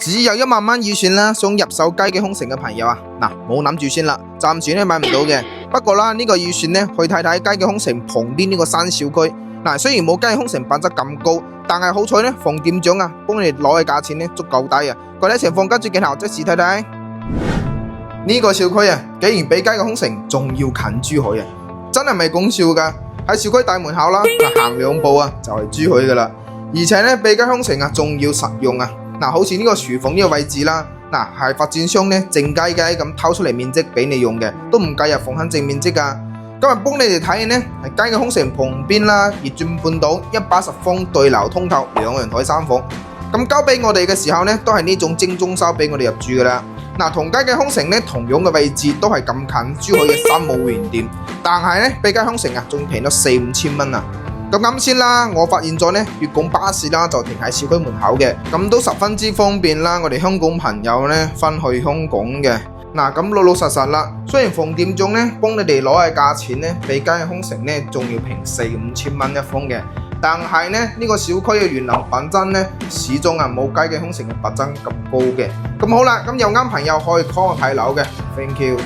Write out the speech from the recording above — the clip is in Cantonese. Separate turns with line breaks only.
只有1萬蚊預算啦，想入手佳記空城嘅朋友啊，嗱，冇諗住先啦，暫時咧買唔到嘅。不過啦，呢個預算咧去睇睇佳記空城旁邊呢個新小區。嗱，雖然冇佳記空城品質咁高，但係好彩咧，房店長啊幫你哋攞嘅價錢咧足夠低啊。具體情況跟住鏡頭即時睇睇。呢個小區啊，竟然比佳記空城仲要近珠海啊！真係咪講笑噶？喺小區大門口啦，行2步啊就係珠海噶啦。而且咧，比佳記空城啊仲要實用啊！嗱，好似呢個廚房呢個位置啦，嗱係發展商咧靜雞雞咁偷出嚟面積俾你用嘅，都唔計入房肯正面積噶。今日幫你哋睇嘅呢係佳記空城旁邊啦，熱轉半島110方對流通透2陽台3房。咁交俾我哋嘅時候呢，都係呢種精裝修俾我哋入住噶啦。嗱，同佳記空城呢同樣嘅位置都係咁近珠海嘅山姆會員店，但係呢比佳記空城啊仲平咗4、5千蚊啊！咁啱先啦，我發現咗呢粵港巴士啦就停喺小區門口嘅，咁都十分之方便啦。我哋香港朋友呢返去香港嘅，嗱咁老老實實啦。雖然房店中呢幫你哋攞嘅價錢呢比佳記空城呢仲要平4、5千蚊一方嘅，但係呢個小區嘅園林品質呢始終啊冇佳記空城嘅品質咁高嘅。咁好啦，咁有啱朋友可以 call 我睇樓嘅 ，thank you。